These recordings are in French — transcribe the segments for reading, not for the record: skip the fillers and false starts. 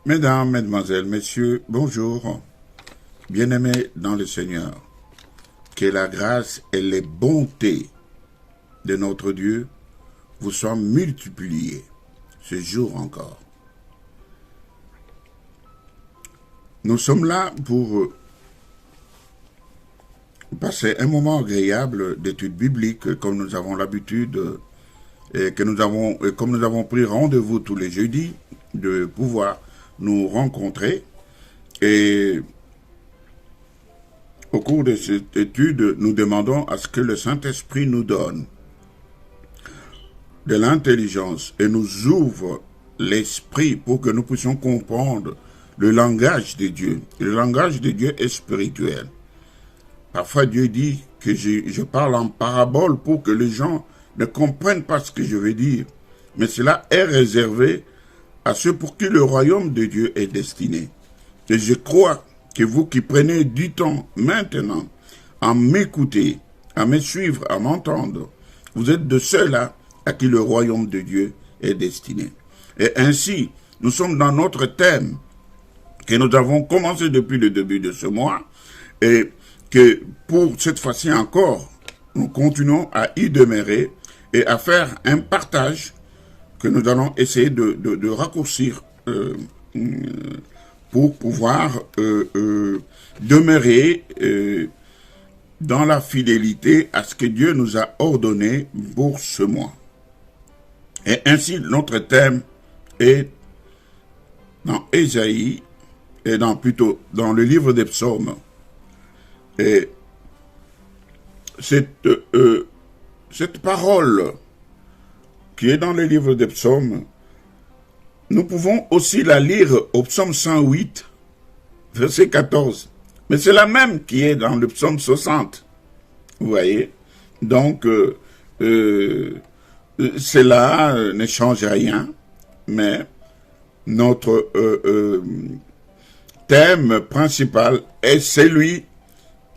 Mesdames, Mesdemoiselles, Messieurs, bonjour. Bien-aimés dans le Seigneur, que la grâce et les bontés de notre Dieu vous soient multipliées ce jour encore. Nous sommes là pour passer un moment agréable d'étude biblique comme nous avons l'habitude et comme nous avons pris rendez-vous tous les jeudis de pouvoir nous rencontrer. Et au cours de cette étude, nous demandons à ce que le Saint-Esprit nous donne de l'intelligence et nous ouvre l'esprit pour que nous puissions comprendre le langage de Dieu. Le langage de Dieu est spirituel. Parfois, Dieu dit que je parle en parabole pour que les gens ne comprennent pas ce que je veux dire. Mais cela est réservé à ceux pour qui le royaume de Dieu est destiné. Et je crois que vous qui prenez du temps maintenant à m'écouter, à me suivre, à m'entendre, vous êtes de ceux-là à qui le royaume de Dieu est destiné. Et ainsi, nous sommes dans notre thème que nous avons commencé depuis le début de ce mois et que pour cette fois-ci encore, nous continuons à y demeurer et à faire un partage que nous allons essayer de raccourcir pour pouvoir demeurer dans la fidélité à ce que Dieu nous a ordonné pour ce mois. Et ainsi, notre thème est dans Ésaïe, et plutôt dans le livre des psaumes. Et cette parole qui est dans le livre des psaumes, nous pouvons aussi la lire au psaume 108, verset 14. Mais c'est la même qui est dans le psaume 60. Vous voyez? Donc, cela ne change rien, mais notre thème principal est celui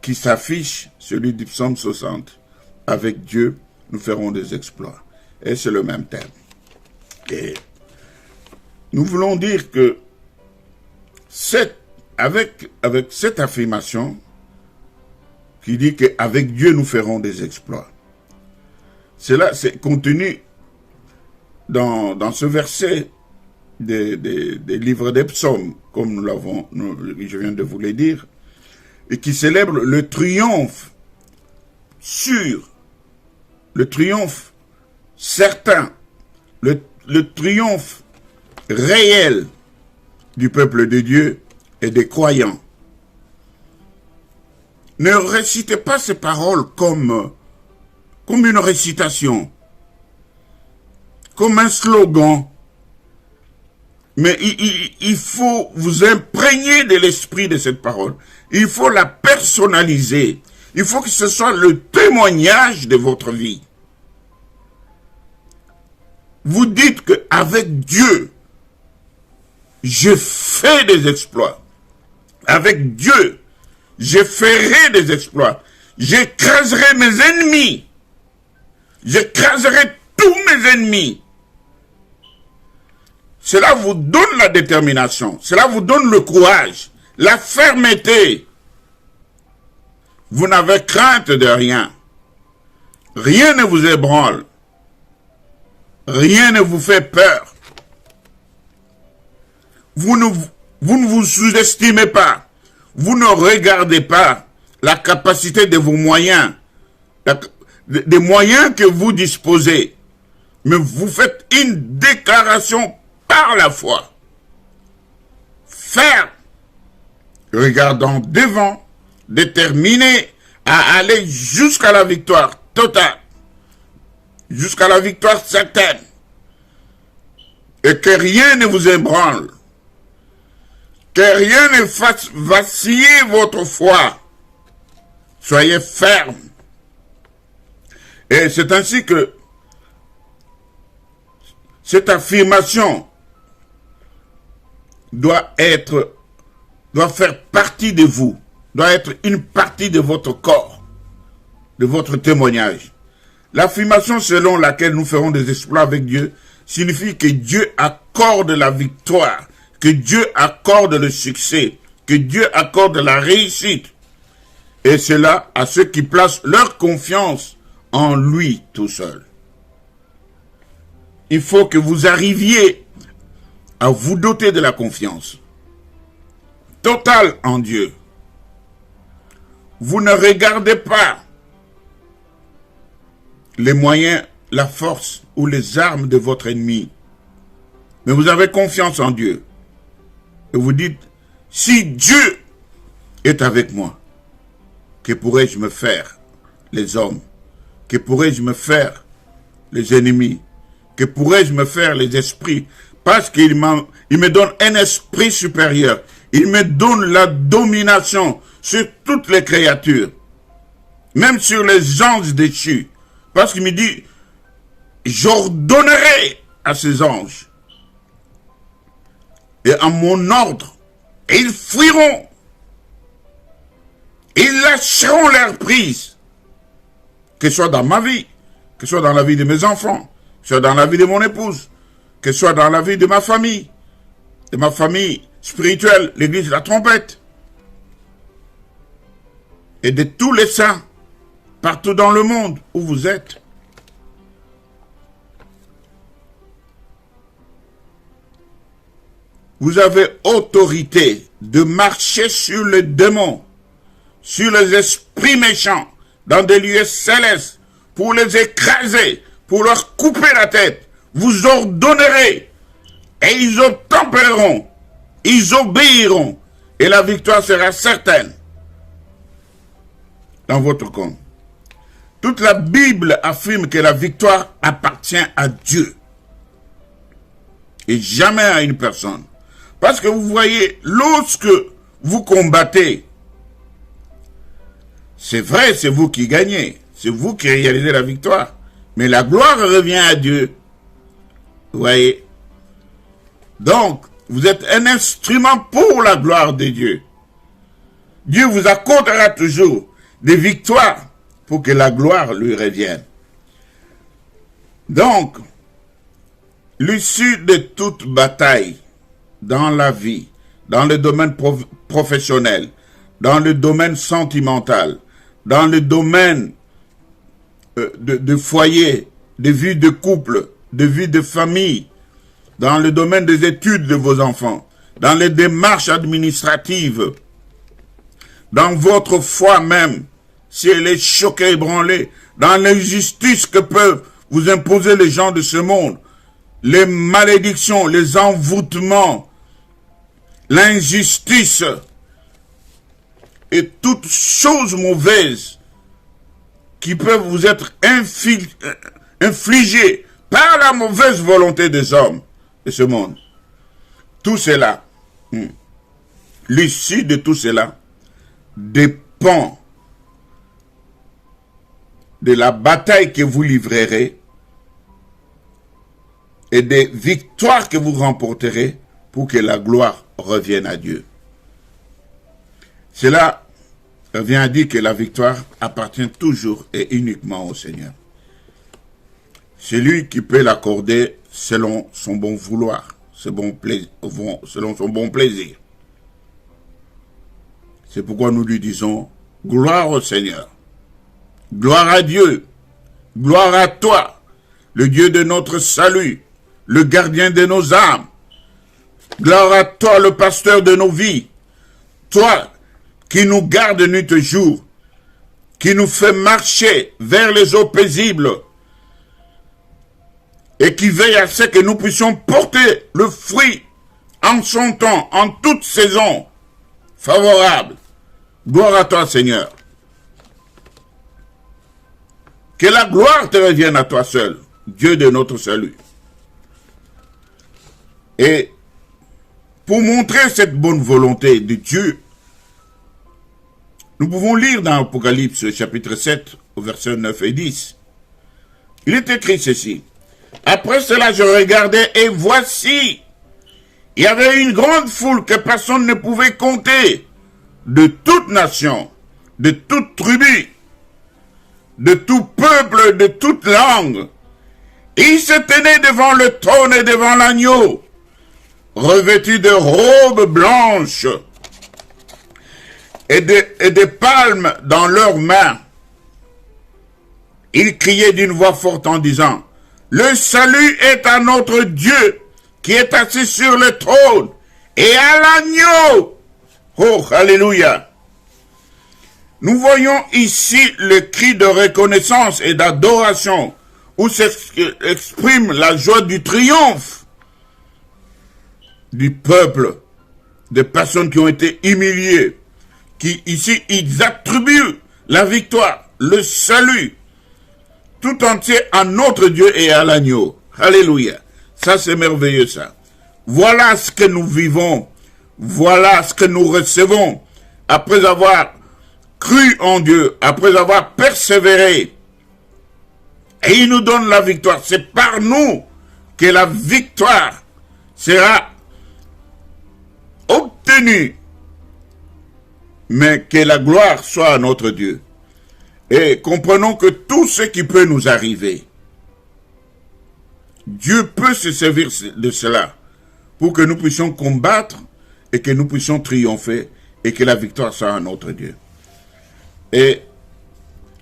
qui s'affiche, celui du psaume 60. Avec Dieu, nous ferons des exploits. Et c'est le même thème. Et nous voulons dire que avec cette affirmation qui dit qu'avec Dieu, nous ferons des exploits. Cela, c'est contenu dans ce verset des livres des psaumes, comme je viens de vous le dire, et qui célèbre le triomphe sûr, le triomphe certain, le triomphe réel du peuple de Dieu et des croyants. Ne récitez pas ces paroles comme une récitation, comme un slogan, mais il faut vous imprégner de l'esprit de cette parole. Il faut la personnaliser. Il faut que ce soit le témoignage de votre vie. Vous dites qu'avec Dieu, je fais des exploits. Avec Dieu, je ferai des exploits. J'écraserai mes ennemis. J'écraserai tous mes ennemis. Cela vous donne la détermination. Cela vous donne le courage, la fermeté. Vous n'avez crainte de rien. Rien ne vous ébranle. Rien ne vous fait peur. Vous ne vous sous-estimez pas. Vous ne regardez pas la capacité de vos moyens, des moyens que vous disposez. Mais vous faites une déclaration par la foi. Ferme, regardant devant, déterminé à aller jusqu'à la victoire totale, jusqu'à la victoire certaine, et que rien ne vous ébranle, que rien ne fasse vaciller votre foi. Soyez ferme. Et c'est ainsi que cette affirmation doit faire partie de vous, doit être une partie de votre corps, de votre témoignage. L'affirmation selon laquelle nous ferons des exploits avec Dieu signifie que Dieu accorde la victoire que Dieu accorde le succès, que Dieu accorde la réussite. Et cela à ceux qui placent leur confiance en lui tout seul. Il faut que vous arriviez à vous doter de la confiance totale en Dieu. Vous ne regardez pas les moyens, la force ou les armes de votre ennemi, mais vous avez confiance en Dieu. Et vous dites, si Dieu est avec moi, que pourrais-je me faire les hommes? Que pourrais-je me faire les ennemis? Que pourrais-je me faire les esprits? Parce qu'il me donne un esprit supérieur. Il me donne la domination sur toutes les créatures. Même sur les anges déchus. Parce qu'il me dit, j'ordonnerai à ces anges. Et à mon ordre, et ils fuiront. Ils lâcheront leur prise. Que ce soit dans ma vie, que ce soit dans la vie de mes enfants, que ce soit dans la vie de mon épouse, que ce soit dans la vie de ma famille spirituelle, l'église de la trompette, et de tous les saints, partout dans le monde où vous êtes. Vous avez autorité de marcher sur les démons, sur les esprits méchants, dans des lieux célestes, pour les écraser, pour leur couper la tête. Vous ordonnerez, et ils obtempéreront, ils obéiront, et la victoire sera certaine dans votre camp. Toute la Bible affirme que la victoire appartient à Dieu, et jamais à une personne. Parce que vous voyez, lorsque vous combattez, c'est vrai, c'est vous qui gagnez. C'est vous qui réalisez la victoire. Mais la gloire revient à Dieu. Vous voyez? Donc, vous êtes un instrument pour la gloire de Dieu. Dieu vous accordera toujours des victoires pour que la gloire lui revienne. Donc, l'issue de toute bataille dans la vie, dans le domaine professionnel, dans le domaine sentimental, dans le domaine de foyer, de vie de couple, de vie de famille, dans le domaine des études de vos enfants, dans les démarches administratives, dans votre foi même, si elle est choquée, ébranlée, dans l'injustice que peuvent vous imposer les gens de ce monde, les malédictions, les envoûtements, l'injustice, et toutes choses mauvaises qui peuvent vous être infligées par la mauvaise volonté des hommes de ce monde. Tout cela, l'issue de tout cela dépend de la bataille que vous livrerez et des victoires que vous remporterez pour que la gloire revienne à Dieu. Cela vient à dire que la victoire appartient toujours et uniquement au Seigneur. C'est lui qui peut l'accorder selon son bon vouloir, selon son bon plaisir. C'est pourquoi nous lui disons, gloire au Seigneur, gloire à Dieu, gloire à toi, le Dieu de notre salut, le gardien de nos âmes. Gloire à toi, le pasteur de nos vies, toi qui nous garde nuit et jour, qui nous fait marcher vers les eaux paisibles et qui veille à ce que nous puissions porter le fruit en son temps, en toute saison favorable. Gloire à toi, Seigneur. Que la gloire te revienne à toi seul, Dieu de notre salut. Et pour montrer cette bonne volonté de Dieu, nous pouvons lire dans Apocalypse chapitre 7, au verset 9 et 10. Il est écrit ceci. Après cela, je regardais et voici, il y avait une grande foule que personne ne pouvait compter, de toute nation, de toute tribu, de tout peuple, de toute langue. Et ils se tenaient devant le trône et devant l'agneau. revêtus de robes blanches et des palmes dans leurs mains. Ils criaient d'une voix forte en disant, « Le salut est à notre Dieu qui est assis sur le trône et à l'agneau. » Oh, alléluia. Nous voyons ici le cri de reconnaissance et d'adoration où s'exprime la joie du triomphe du peuple, des personnes qui ont été humiliées, qui ici ils attribuent la victoire, le salut, tout entier à notre Dieu et à l'agneau. Alléluia. Ça c'est merveilleux ça. Voilà ce que nous vivons, voilà ce que nous recevons après avoir cru en Dieu, après avoir persévéré. Et il nous donne la victoire. C'est par nous que la victoire sera obtenue. Mais que la gloire soit à notre Dieu. Et comprenons que tout ce qui peut nous arriver, Dieu peut se servir de cela pour que nous puissions combattre et que nous puissions triompher et que la victoire soit à notre Dieu. Et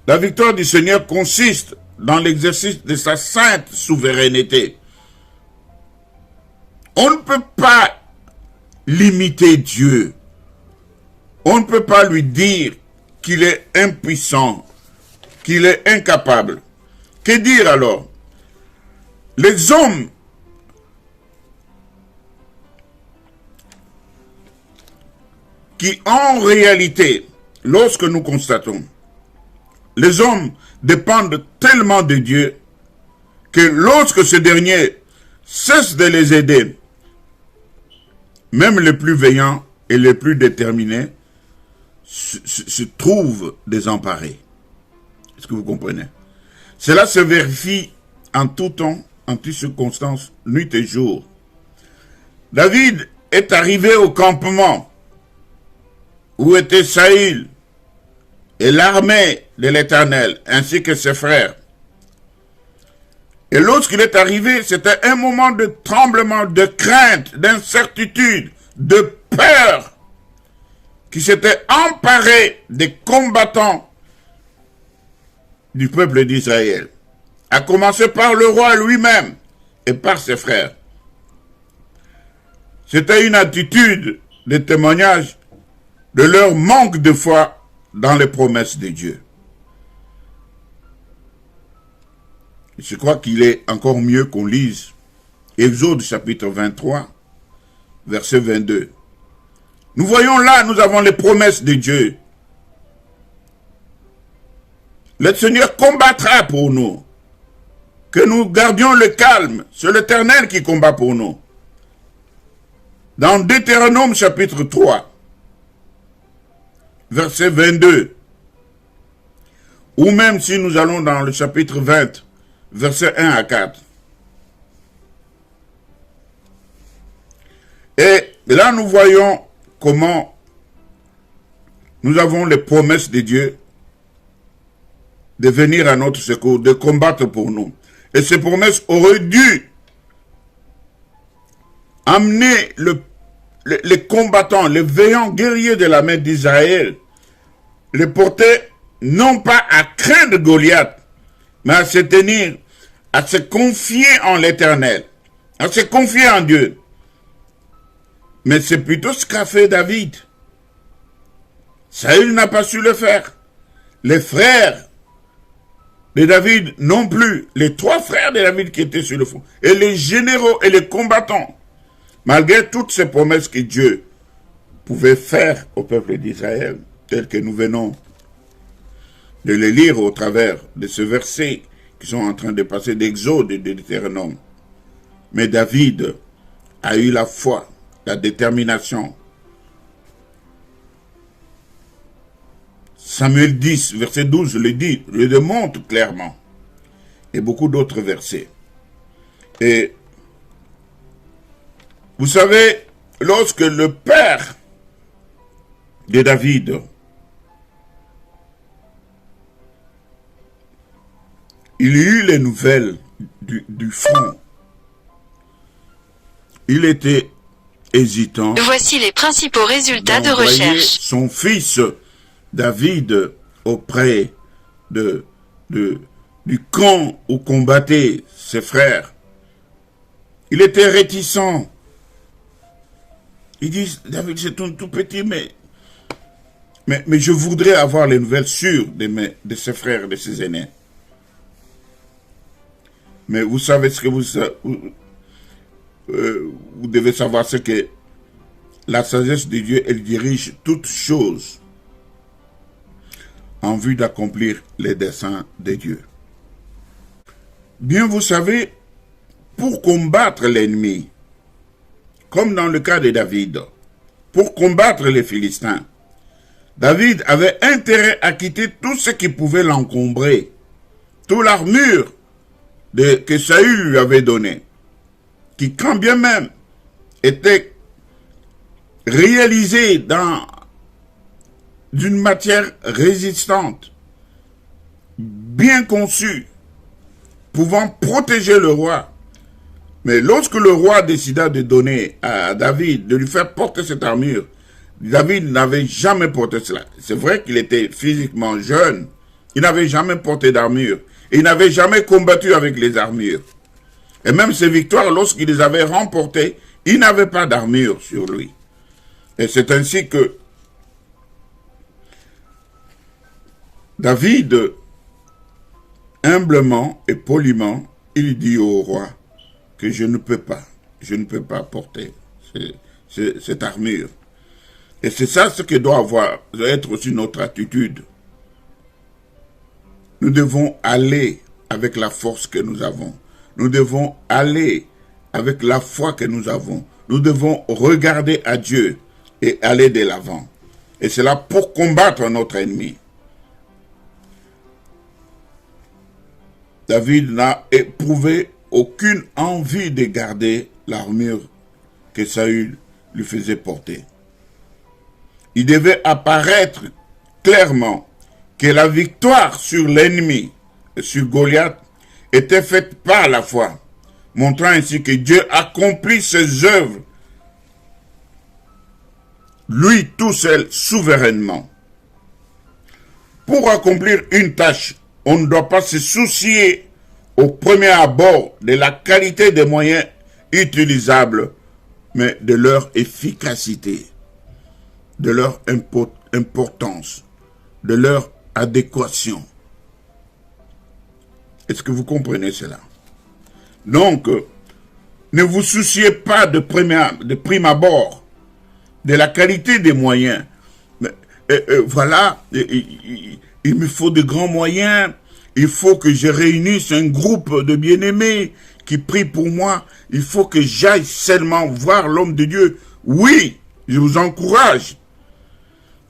la victoire du Seigneur consiste dans l'exercice de sa sainte souveraineté. On ne peut pas limiter Dieu. On ne peut pas lui dire qu'il est impuissant, qu'il est incapable. Que dire alors? Les hommes qui en réalité, lorsque nous constatons, les hommes dépendent tellement de Dieu que lorsque ce dernier cesse de les aider, même les plus veillants et les plus déterminés se trouvent désemparés. Est-ce que vous comprenez? Cela se vérifie en tout temps, en toutes circonstances, nuit et jour. David est arrivé au campement où était Saül et l'armée de l'Éternel, ainsi que ses frères. Et lorsqu'il est arrivé, c'était un moment de tremblement, de crainte, d'incertitude, de peur, qui s'était emparé des combattants du peuple d'Israël, à commencer par le roi lui-même et par ses frères. C'était une attitude de témoignage de leur manque de foi dans les promesses de Dieu. Je crois qu'il est encore mieux qu'on lise Exode chapitre 23, verset 22. Nous voyons là, nous avons les promesses de Dieu. Le Seigneur combattra pour nous. Que nous gardions le calme. C'est l'Éternel qui combat pour nous. Dans Deutéronome chapitre 3, verset 22, ou même si nous allons dans le chapitre 20, verset 1 à 4. Et là, nous voyons comment nous avons les promesses de Dieu de venir à notre secours, de combattre pour nous. Et ces promesses auraient dû amener les combattants, les veillants guerriers de la main d'Israël, les porter non pas à craindre Goliath, mais à se tenir, à se confier en l'Éternel, à se confier en Dieu. Mais c'est plutôt ce qu'a fait David. Saül n'a pas su le faire. Les frères de David non plus. Les 3 frères de David qui étaient sur le front. Et les généraux et les combattants. Malgré toutes ces promesses que Dieu pouvait faire au peuple d'Israël, telles que nous venons de les lire au travers de ce verset qui sont en train de passer d'Exode et de Deutéronome. Mais David a eu la foi, la détermination. Samuel 10, verset 12, le dit, le démontre clairement. Et beaucoup d'autres versets. Et vous savez, lorsque le père de David, il eut les nouvelles du front, il était hésitant. Voici les principaux résultats de d'envoyer recherche. son fils David auprès du camp où combattaient ses frères. Il était réticent. Il dit, David, c'est tout petit, mais je voudrais avoir les nouvelles sûres de ses frères, de ses aînés. Mais vous savez ce que vous devez savoir, c'est que la sagesse de Dieu, elle dirige toutes choses en vue d'accomplir les desseins de Dieu. Bien, vous savez, pour combattre l'ennemi, comme dans le cas de David, pour combattre les Philistins, David avait intérêt à quitter tout ce qui pouvait l'encombrer, toute l'armure que Saül lui avait donnée, qui quand bien même était réalisée d'une matière résistante, bien conçue, pouvant protéger le roi. Mais lorsque le roi décida de donner à David, de lui faire porter cette armure, David n'avait jamais porté cela. C'est vrai qu'il était physiquement jeune, il n'avait jamais porté d'armure, et il n'avait jamais combattu avec les armures. Et même ses victoires, lorsqu'il les avait remportées, il n'avait pas d'armure sur lui. Et c'est ainsi que David, humblement et poliment, il dit au roi que je ne peux pas porter cette armure. Et c'est ça ce que doit être aussi notre attitude. Nous devons aller avec la force que nous avons. Nous devons aller avec la foi que nous avons. Nous devons regarder à Dieu et aller de l'avant. Et c'est là pour combattre notre ennemi. David n'a éprouvé aucune envie de garder l'armure que Saül lui faisait porter. Il devait apparaître clairement que la victoire sur l'ennemi, sur Goliath, était faite par la foi, montrant ainsi que Dieu accomplit ses œuvres, lui tout seul, souverainement. Pour accomplir une tâche, on ne doit pas se soucier au premier abord de la qualité des moyens utilisables, mais de leur efficacité, de leur importance, de leur adéquation. Est-ce que vous comprenez cela? Donc, ne vous souciez pas de prime abord de la qualité des moyens. Voilà, il me faut de grands moyens. Il faut que je réunisse un groupe de bien-aimés qui prient pour moi. Il faut que j'aille seulement voir l'homme de Dieu. Oui, je vous encourage.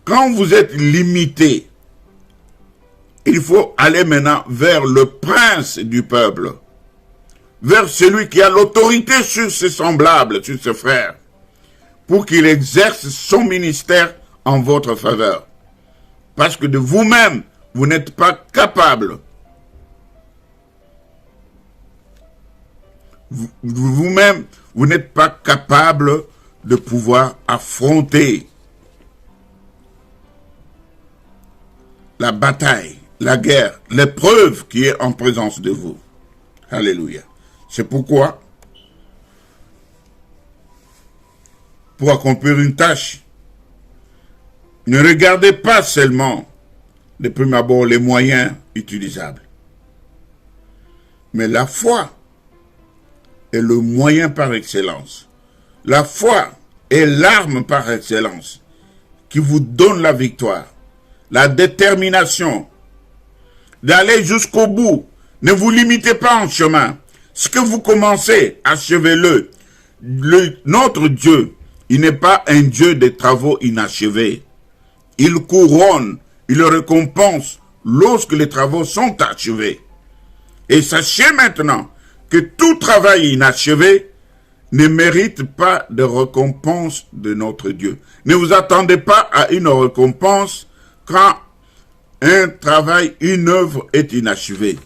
Quand vous êtes limité, il faut aller maintenant vers le prince du peuple, vers celui qui a l'autorité sur ses semblables, sur ses frères, pour qu'il exerce son ministère en votre faveur. Parce que de vous-même, vous n'êtes pas capable. Vous-même, vous n'êtes pas capable de pouvoir affronter la bataille, la guerre, l'épreuve qui est en présence de vous. Alléluia. C'est pourquoi, pour accomplir une tâche, ne regardez pas seulement de prime abord les moyens utilisables, mais la foi est le moyen par excellence. La foi est l'arme par excellence qui vous donne la victoire, la détermination d'aller jusqu'au bout. Ne vous limitez pas en chemin. Ce que vous commencez, achevez-le. Notre Dieu, il n'est pas un Dieu des travaux inachevés. Il couronne, il récompense lorsque les travaux sont achevés. Et sachez maintenant que tout travail inachevé ne mérite pas de récompense de notre Dieu. Ne vous attendez pas à une récompense quand un travail, une œuvre est inachevée.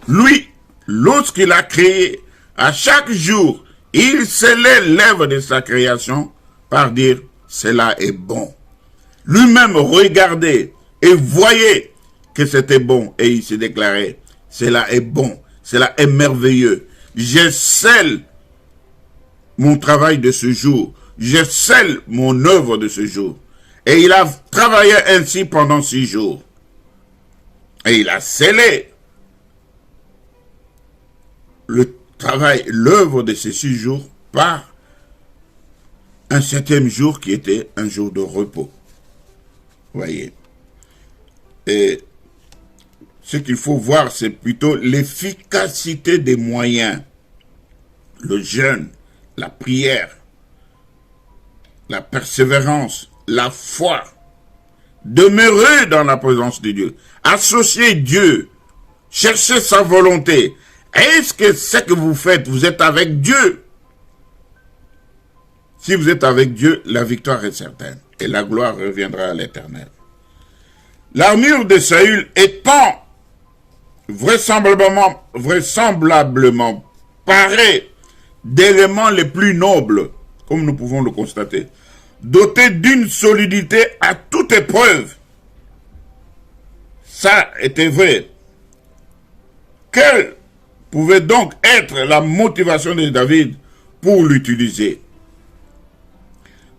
Lui, lorsqu'il a créé, à chaque jour, Il scellait l'œuvre de sa création par dire « cela est bon ». Lui-même regardait et voyait que c'était bon et il se déclarait « cela est bon, cela est merveilleux, je scelle mon travail de ce jour, je scelle mon œuvre de ce jour ». Et il a travaillé ainsi pendant 6 jours. Et il a scellé le travail, l'œuvre de ces 6 jours par un 7e jour qui était un jour de repos. Vous voyez. Et ce qu'il faut voir, c'est plutôt l'efficacité des moyens. Le jeûne, la prière, la persévérance, la foi, demeurer dans la présence de Dieu, associer Dieu, chercher sa volonté. Est-ce que ce que vous faites, vous êtes avec Dieu? Si vous êtes avec Dieu, la victoire est certaine et la gloire reviendra à l'Éternel. L'armure de Saül étant vraisemblablement parée d'éléments les plus nobles, comme nous pouvons le constater, doté d'une solidité à toute épreuve. Ça était vrai. Quelle pouvait donc être la motivation de David pour l'utiliser?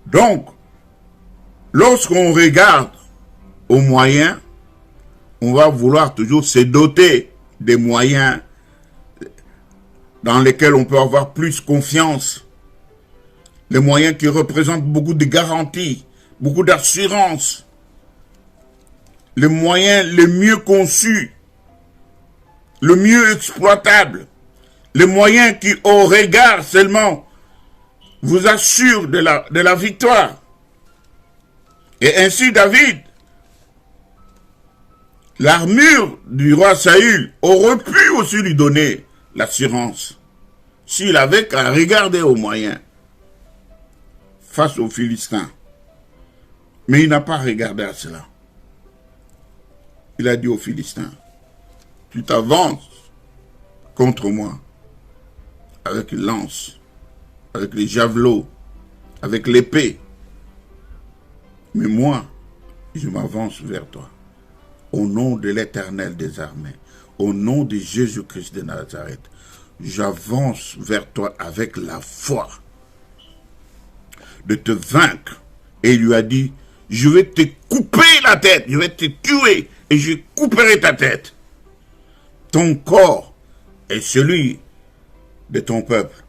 Donc, lorsqu'on regarde aux moyens, on va vouloir toujours se doter des moyens dans lesquels on peut avoir plus confiance. Les moyens qui représentent beaucoup de garanties, beaucoup d'assurance. Les moyens les mieux conçus, le mieux exploitable. Les moyens qui, au regard seulement, vous assurent de la victoire. Et ainsi David, l'armure du roi Saül aurait pu aussi lui donner l'assurance. S'il avait qu'à regarder aux moyens face aux Philistins. Mais il n'a pas regardé à cela. Il a dit aux Philistins, tu t'avances contre moi avec une lance, avec les javelots, avec l'épée. Mais moi, je m'avance vers toi. Au nom de l'Éternel des armées, au nom de Jésus-Christ de Nazareth, j'avance vers toi avec la foi de te vaincre. Et il lui a dit, je vais te couper la tête, je vais te tuer et je couperai ta tête. Ton corps et celui de ton peuple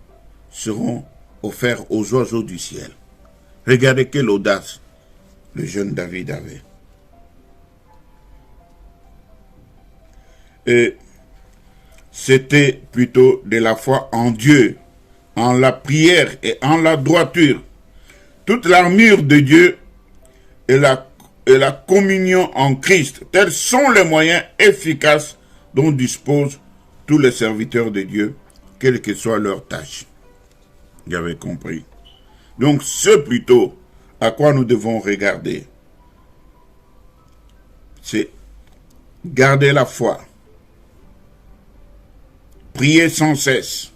seront offerts aux oiseaux du ciel. Regardez quelle audace le jeune David avait. Et c'était plutôt de la foi en Dieu, en la prière et en la droiture. Toute l'armure de Dieu et la communion en Christ, tels sont les moyens efficaces dont disposent tous les serviteurs de Dieu, quelle que soit leur tâche. Vous avez compris. Donc, c'est plutôt à quoi nous devons regarder. C'est garder la foi, prier sans cesse,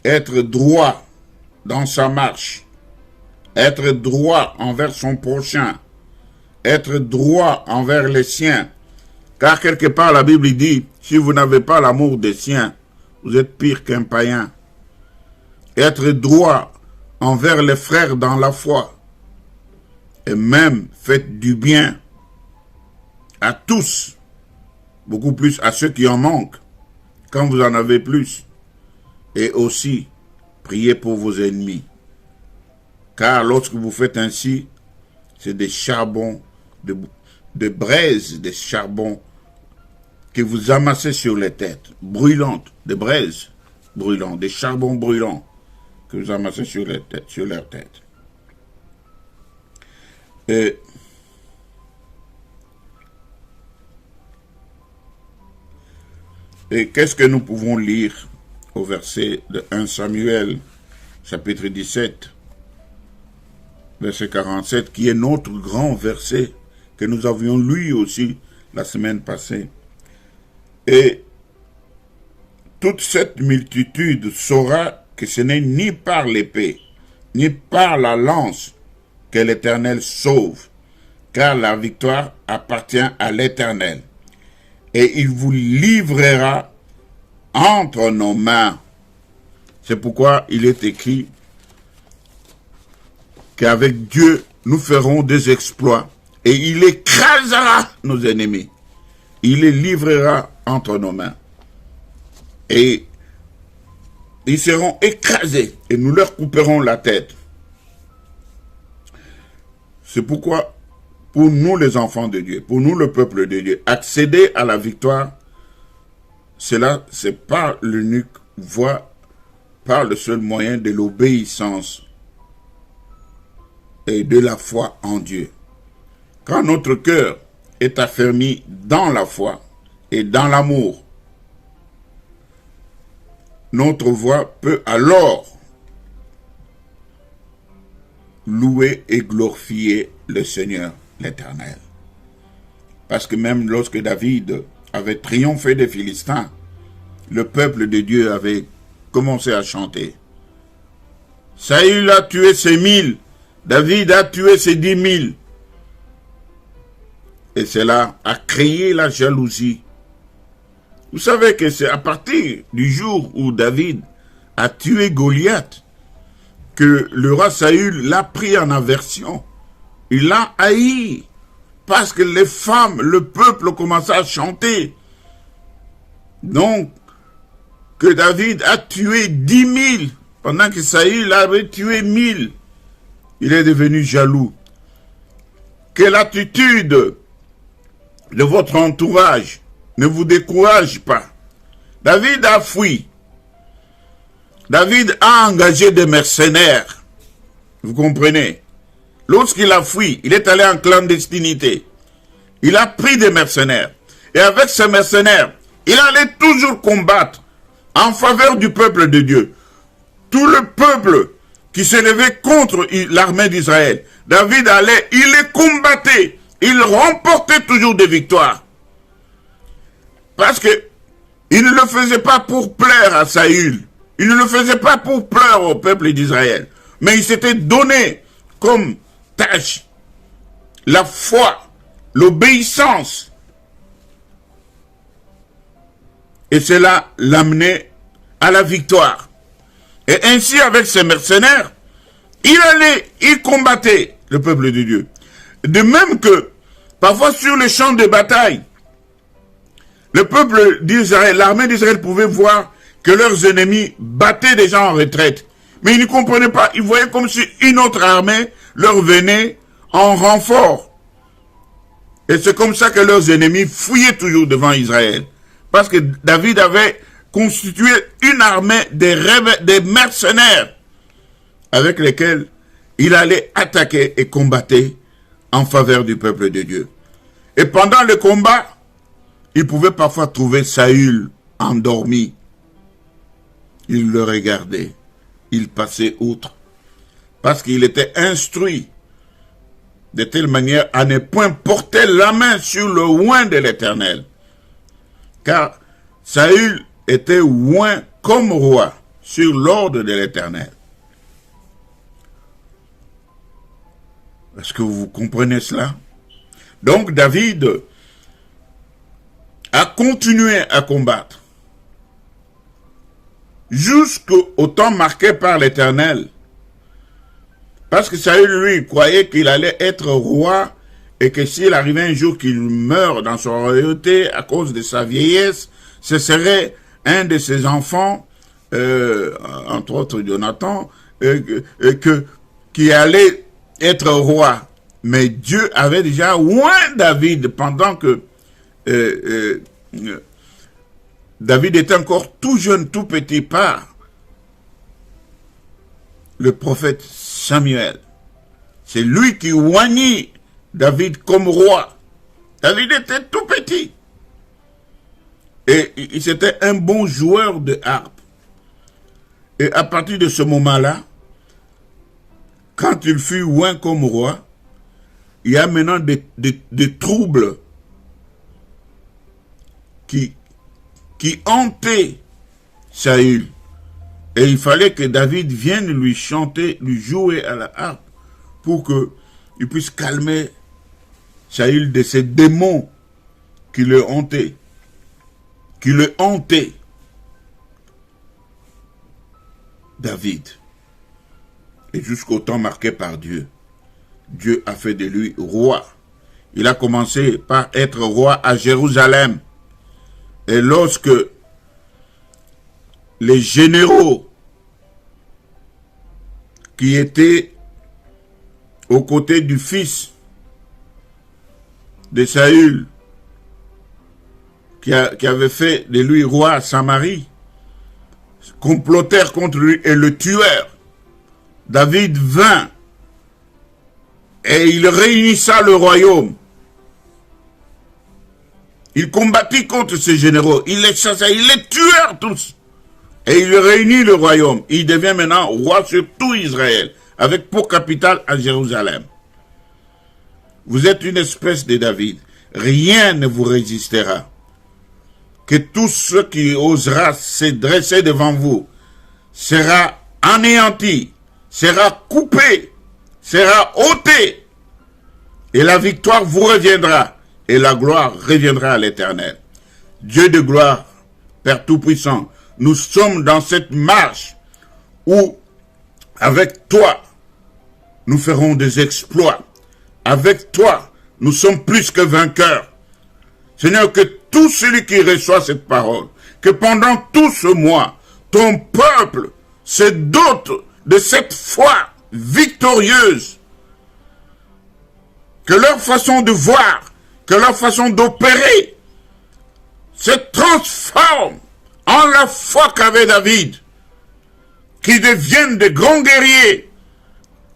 être droit dans sa marche, être droit envers son prochain, être droit envers les siens. Car quelque part la Bible dit, si vous n'avez pas l'amour des siens, vous êtes pire qu'un païen. Être droit envers les frères dans la foi. Et même faites du bien à tous, beaucoup plus à ceux qui en manquent, quand vous en avez plus. Et aussi, priez pour vos ennemis. Car lorsque vous faites ainsi, c'est des charbons, de braises, des charbons que vous amassez sur les têtes, brûlantes, des braises brûlantes, des charbons brûlants que vous amassez sur leurs têtes. Et qu'est-ce que nous pouvons lire au verset de 1 Samuel, chapitre 17, verset 47, qui est notre grand verset que nous avions lu aussi la semaine passée. Et toute cette multitude saura que ce n'est ni par l'épée, ni par la lance que l'Éternel sauve, car la victoire appartient à l'Éternel. Et il vous livrera entre nos mains. C'est pourquoi il est écrit qu'avec Dieu, nous ferons des exploits et il écrasera nos ennemis. Il les livrera entre nos mains. Et ils seront écrasés et nous leur couperons la tête. C'est pourquoi, pour nous les enfants de Dieu, pour nous le peuple de Dieu, accéder à la victoire, cela, c'est par l'unique voie, par le seul moyen de l'obéissance et de la foi en Dieu. Quand notre cœur est affermi dans la foi et dans l'amour, notre voix peut alors louer et glorifier le Seigneur, l'Éternel. Parce que même lorsque David avait triomphé des Philistins, le peuple de Dieu avait commencé à chanter. Saül a tué ses 1000, David a tué ses 10 000. Et cela a créé la jalousie. Vous savez que c'est à partir du jour où David a tué Goliath que le roi Saül l'a pris en aversion. Il l'a haï parce que les femmes, le peuple commençait à chanter. Donc, que David a tué 10 000 pendant que Saül avait tué 1000. Il est devenu jaloux. Que l'attitude de votre entourage ne vous décourage pas. David a fui. David a engagé des mercenaires. Vous comprenez? Lorsqu'il a fui, il est allé en clandestinité. Il a pris des mercenaires. Et avec ces mercenaires, il allait toujours combattre en faveur du peuple de Dieu. Tout le peuple qui s'élevait contre l'armée d'Israël, David allait, il les combattait. Il remportait toujours des victoires. Parce que il ne le faisait pas pour plaire à Saül. Il ne le faisait pas pour plaire au peuple d'Israël. Mais il s'était donné comme tâche la foi, l'obéissance. Et cela l'amenait à la victoire. Et ainsi, avec ses mercenaires, il combattait le peuple de Dieu. De même que, parfois sur les champs de bataille, le peuple d'Israël, l'armée d'Israël pouvait voir que leurs ennemis battaient des gens en retraite. Mais ils ne comprenaient pas, ils voyaient comme si une autre armée leur venait en renfort. Et c'est comme ça que leurs ennemis fouillaient toujours devant Israël. Parce que David avait constitué une armée des mercenaires avec lesquels il allait attaquer et combattre en faveur du peuple de Dieu. Et pendant le combat, il pouvait parfois trouver Saül endormi. Il le regardait. Il passait outre. Parce qu'il était instruit de telle manière à ne point porter la main sur le oint de l'Éternel. Car Saül était oint comme roi sur l'ordre de l'Éternel. Est-ce que vous comprenez cela? Donc David a continué à combattre jusqu'au temps marqué par l'Éternel. Parce que Saül, lui, croyait qu'il allait être roi et que s'il arrivait un jour qu'il meure dans son royauté à cause de sa vieillesse, ce serait un de ses enfants, entre autres Jonathan, qui allait être roi. Mais Dieu avait déjà oint David pendant que David était encore tout jeune, tout petit par le prophète Samuel. C'est lui qui oignit David comme roi. David était tout petit. Et c'était un bon joueur de harpe. Et à partir de ce moment-là, quand il fut oint comme roi, il y a maintenant des troubles qui hantaient Saül. Et il fallait que David vienne lui chanter, lui jouer à la harpe pour qu'il puisse calmer Saül de ces démons qui le hantaient. David. Et jusqu'au temps marqué par Dieu. Dieu a fait de lui roi. Il a commencé par être roi à Jérusalem. Et lorsque les généraux qui étaient aux côtés du fils de Saül, qui avait fait de lui roi à Samarie, complotèrent contre lui et le tuèrent. David vint et il réunissa le royaume. Il combattit contre ces généraux, il les chassa, il les tuèrent tous. Et il réunit le royaume. Il devient maintenant roi sur tout Israël, avec pour capitale à Jérusalem. Vous êtes une espèce de David. Rien ne vous résistera. Que tout ce qui osera se dresser devant vous sera anéanti, sera coupé, sera ôté. Et la victoire vous reviendra. Et la gloire reviendra à l'Éternel. Dieu de gloire, Père Tout-Puissant, nous sommes dans cette marche où, avec toi, nous ferons des exploits. Avec toi, nous sommes plus que vainqueurs. Seigneur, que tout celui qui reçoit cette parole, que pendant tout ce mois, ton peuple se dote de cette foi victorieuse, que leur façon de voir, que leur façon d'opérer se transforme en la foi qu'avait David, qui deviennent de grands guerriers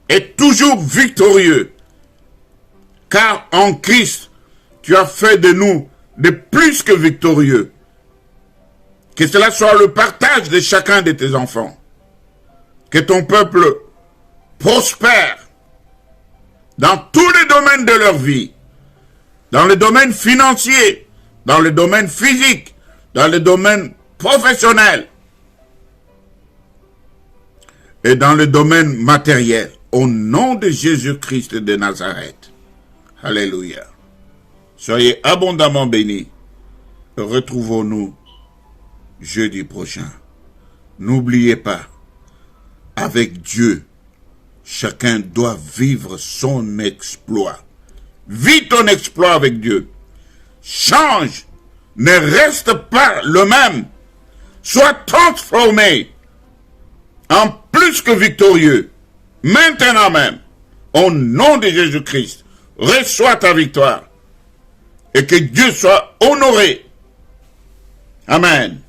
et toujours victorieux. Car en Christ, tu as fait de nous de plus que victorieux. Que cela soit le partage de chacun de tes enfants. Que ton peuple prospère dans tous les domaines de leur vie. Dans le domaine financier, dans le domaine physique, dans le domaine professionnel et dans le domaine matériel. Au nom de Jésus-Christ de Nazareth. Alléluia. Soyez abondamment bénis. Retrouvons-nous jeudi prochain. N'oubliez pas, avec Dieu, chacun doit vivre son exploit. Vis ton exploit avec Dieu. Change. Ne reste pas le même. Sois transformé en plus que victorieux. Maintenant même. Au nom de Jésus-Christ. Reçois ta victoire. Et que Dieu soit honoré. Amen.